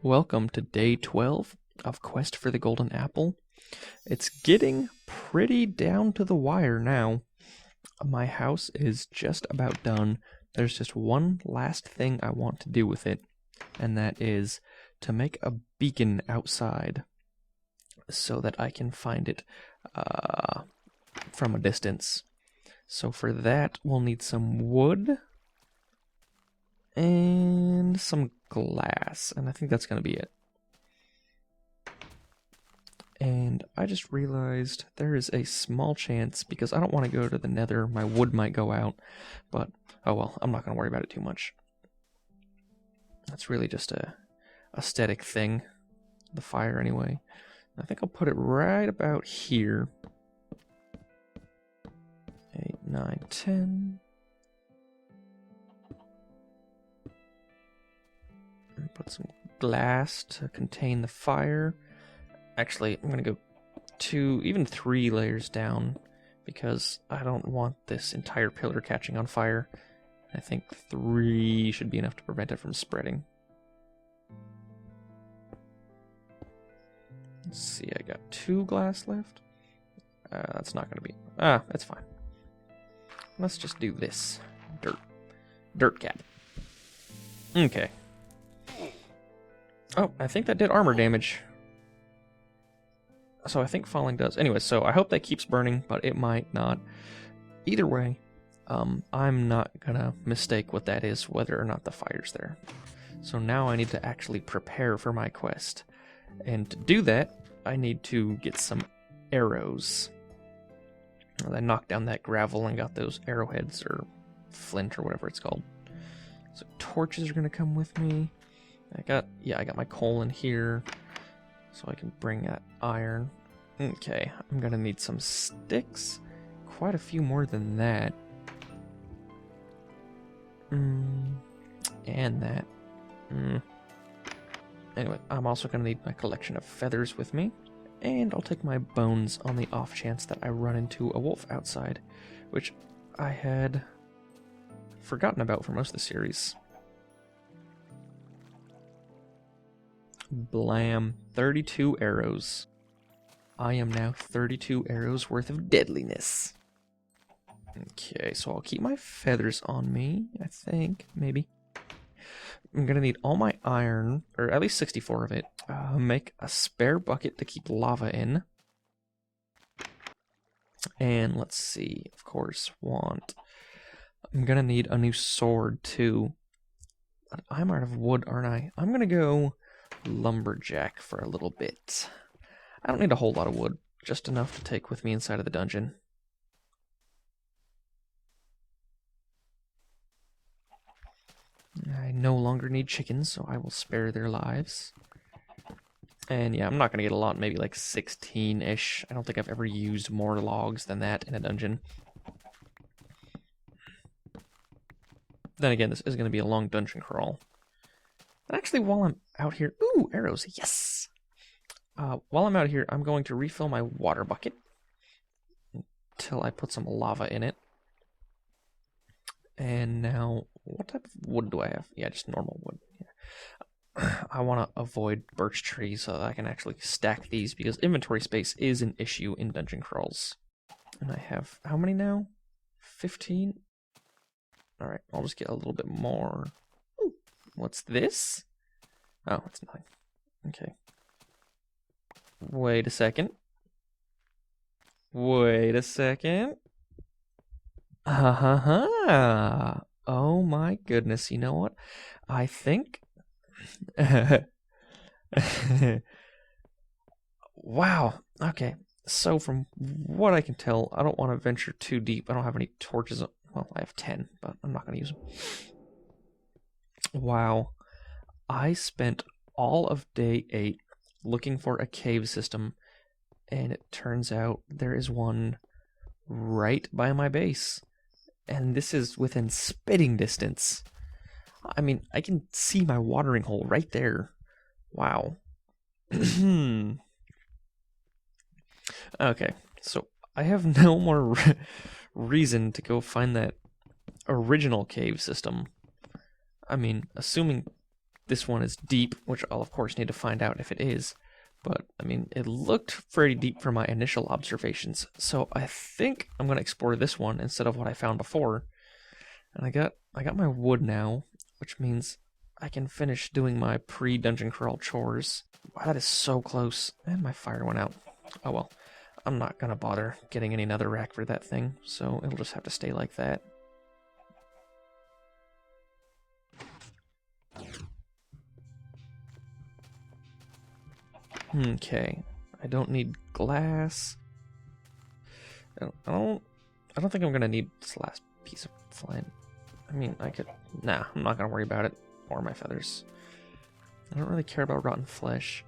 Welcome to day 12 of Quest for the Golden Apple. It's getting pretty down to the wire now. My house is just about done. There's just one last thing I want to do with it, and that is to make a beacon outside so that I can find it from a distance. So for that, we'll need some wood and some glass, and I think that's going to be it. And I just realized there is a small chance, because I don't want to go to the nether, my wood might go out, but oh well, I'm not going to worry about it too much. That's really just a aesthetic thing, the fire anyway. I think I'll put it right about here. 8, 9, 10. And put some glass to contain the fire. Actually, I'm going to go 2, even 3 layers down, because I don't want this entire pillar catching on fire. I think 3 should be enough to prevent it from spreading. Let's see, I got 2 glass left. That's not going to be... that's fine. Let's just do this. Dirt cap. Okay. Oh, I think that did armor damage. So I think falling does. Anyway, so I hope that keeps burning, but it might not. Either way, I'm not gonna mistake what that is, whether or not the fire's there. So now I need to actually prepare for my quest. And to do that, I need to get some arrows. I knocked down that gravel and got those arrowheads, or flint, or whatever it's called. So torches are gonna come with me. I got my coal in here, so I can bring that iron. Okay, I'm gonna need some sticks. Quite a few more than that. And that. Anyway, I'm also gonna need my collection of feathers with me. And I'll take my bones on the off chance that I run into a wolf outside, which I had forgotten about for most of the series. Blam, 32 arrows. I am now 32 arrows worth of deadliness. Okay, so I'll keep my feathers on me, I think, maybe. I'm gonna need all my iron, or at least 64 of it. Make a spare bucket to keep lava in. And let's see, of course, I'm gonna need a new sword too. But I'm out of wood, aren't I? I'm gonna go lumberjack for a little bit. I don't need a whole lot of wood, just enough to take with me inside of the dungeon. I no longer need chickens, so I will spare their lives. And yeah, I'm not going to get a lot, maybe like 16-ish. I don't think I've ever used more logs than that in a dungeon. Then again, this is going to be a long dungeon crawl. And actually, while I'm out here... Ooh, arrows, yes! While I'm out here, I'm going to refill my water bucket until I put some lava in it. And now, what type of wood do I have? Yeah, just normal wood. Yeah. I want to avoid birch trees so that I can actually stack these, because inventory space is an issue in dungeon crawls. And I have, how many now? 15? Alright, I'll just get a little bit more. Ooh, what's this? Oh, it's nothing. Okay. Wait a second. Wait a second. Oh my goodness, you know what? I think... Wow, okay. So from what I can tell, I don't want to venture too deep. I don't have any torches. Well, I have 10, but I'm not going to use them. Wow. I spent all of day 8 looking for a cave system, and it turns out there is one right by my base. And this is within spitting distance. I mean, I can see my watering hole right there. Wow. Okay, so I have no more reason to go find that original cave system. I mean, assuming this one is deep, which I'll of course need to find out if it is. But, I mean, it looked pretty deep from my initial observations. So I think I'm going to explore this one instead of what I found before. And I got my wood now, which means I can finish doing my pre-dungeon crawl chores. Wow, that is so close. And my fire went out. Oh well. I'm not going to bother getting any netherrack for that thing, so it'll just have to stay like that. Okay, I don't need glass. I don't think I'm gonna need this last piece of flint. I mean, I could. Nah, I'm not gonna worry about it or my feathers. I don't really care about rotten flesh.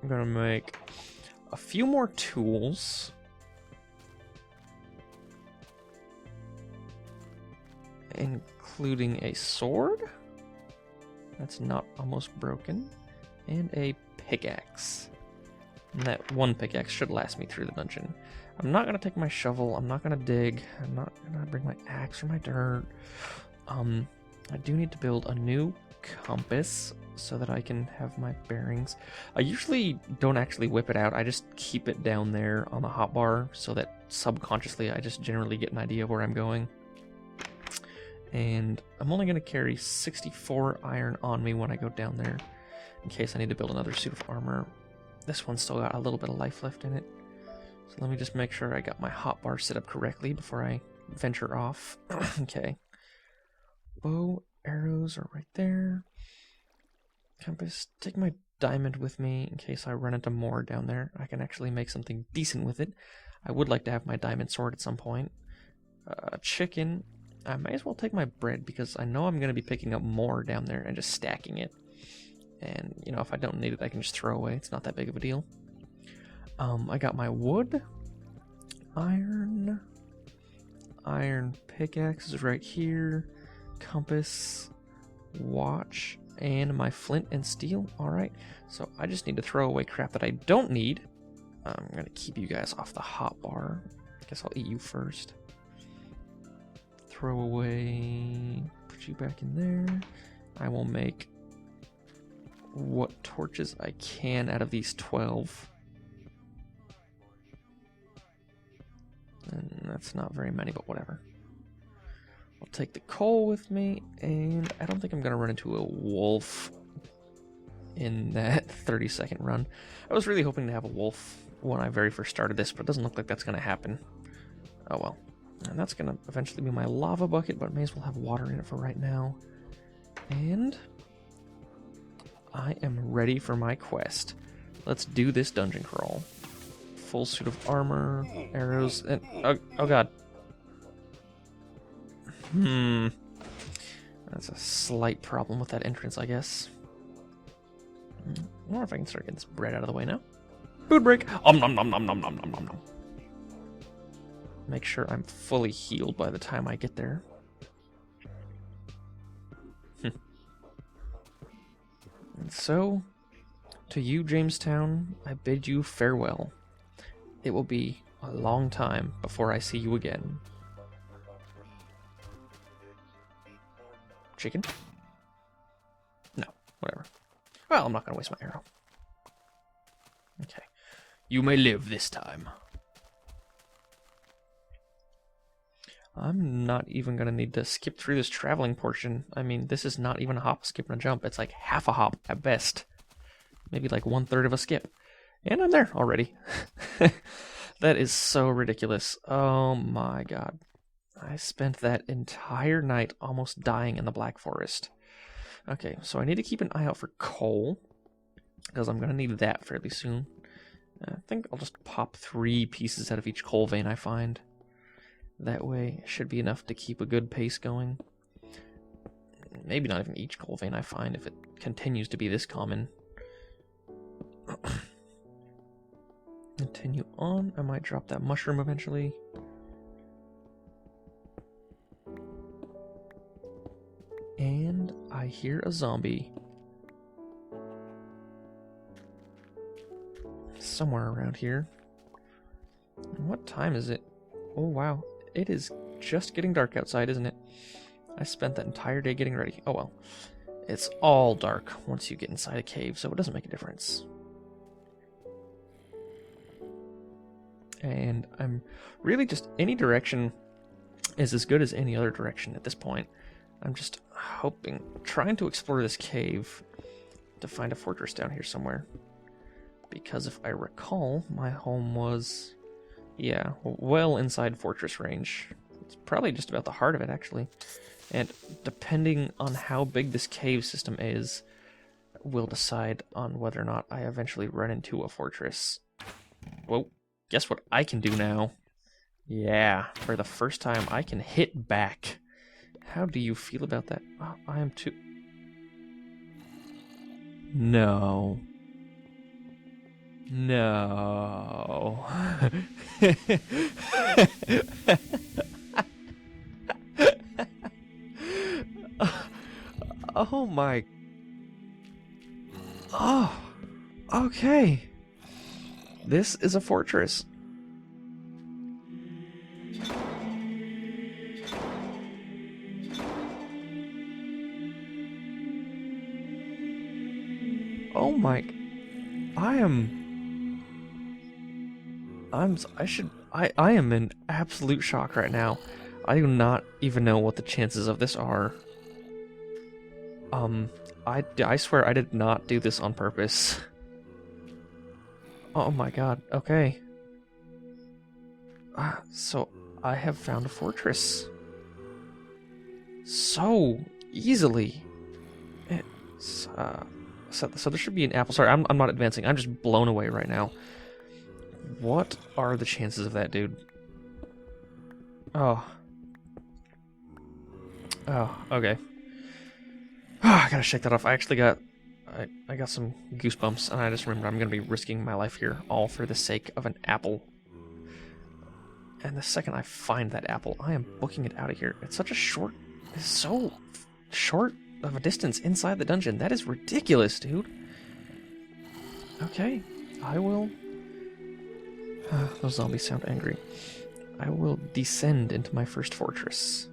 I'm gonna make a few more tools. Including a sword that's not almost broken, and a pickaxe. And that one pickaxe should last me through the dungeon. I'm not going to take my shovel, I'm not going to dig, I'm not going to bring my axe or my dirt. I do need to build a new compass so that I can have my bearings. I usually don't actually whip it out, I just keep it down there on the hotbar so that subconsciously I just generally get an idea of where I'm going. And I'm only going to carry 64 iron on me when I go down there, in case I need to build another suit of armor. This one's still got a little bit of life left in it. So let me just make sure I got my hotbar set up correctly before I venture off. Okay. Bow, arrows are right there. Compass. Take my diamond with me in case I run into more down there. I can actually make something decent with it. I would like to have my diamond sword at some point. Chicken. I may as well take my bread because I know I'm going to be picking up more down there and just stacking it. And, you know, if I don't need it, I can just throw away. It's not that big of a deal. I got my wood. Iron pickaxe is right here. Compass. Watch. And my flint and steel. Alright. So I just need to throw away crap that I don't need. I'm going to keep you guys off the hotbar. I guess I'll eat you first. Throw away. Put you back in there. I will make what torches I can out of these 12. And that's not very many, but whatever. I'll take the coal with me, and I don't think I'm going to run into a wolf in that 30-second run. I was really hoping to have a wolf when I very first started this, but it doesn't look like that's going to happen. Oh well. And that's going to eventually be my lava bucket, but may as well have water in it for right now. And I am ready for my quest. Let's do this dungeon crawl. Full suit of armor, arrows, and oh god. That's a slight problem with that entrance, I guess. I wonder if I can start getting this bread out of the way now. Food break. Nom nom nom nom nom nom nom nom. Make sure I'm fully healed by the time I get there. And so, to you, Jamestown, I bid you farewell. It will be a long time before I see you again. Chicken? No, whatever. Well, I'm not going to waste my arrow. Okay. You may live this time. I'm not even going to need to skip through this traveling portion. I mean, this is not even a hop, skip, and a jump. It's like half a hop at best. Maybe like 1/3 of a skip. And I'm there already. That is so ridiculous. Oh my god. I spent that entire night almost dying in the Black Forest. Okay, so I need to keep an eye out for coal, because I'm going to need that fairly soon. I think I'll just pop 3 pieces out of each coal vein I find. That way, it should be enough to keep a good pace going. Maybe not even each coal vein I find if it continues to be this common. Continue on. I might drop that mushroom eventually. And I hear a zombie. Somewhere around here. What time is it? Oh wow. It is just getting dark outside, isn't it? I spent that entire day getting ready. Oh well. It's all dark once you get inside a cave, so it doesn't make a difference. And I'm really just, any direction is as good as any other direction at this point. I'm just hoping, trying to explore this cave to find a fortress down here somewhere. Because if I recall, my home was, yeah, well inside fortress range. It's probably just about the heart of it, actually. And depending on how big this cave system is, will decide on whether or not I eventually run into a fortress. Whoa, guess what I can do now? Yeah, for the first time, I can hit back. How do you feel about that? Oh, I am too... No. No. Oh my... Oh, okay. This is a fortress. Oh my... I am in absolute shock right now. I do not even know what the chances of this are. I swear I did not do this on purpose. Oh my god, okay. So, I have found a fortress. So easily. It's, so there should be an apple. Sorry, I'm not advancing. I'm just blown away right now. What are the chances of that, dude? Oh. Oh, okay. I gotta shake that off. I actually got... I got some goosebumps, and I just remembered I'm gonna be risking my life here, all for the sake of an apple. And the second I find that apple, I am booking it out of here. It's such a short... It's so short of a distance inside the dungeon. That is ridiculous, dude. Okay, I will... those zombies sound angry. I will descend into my first fortress.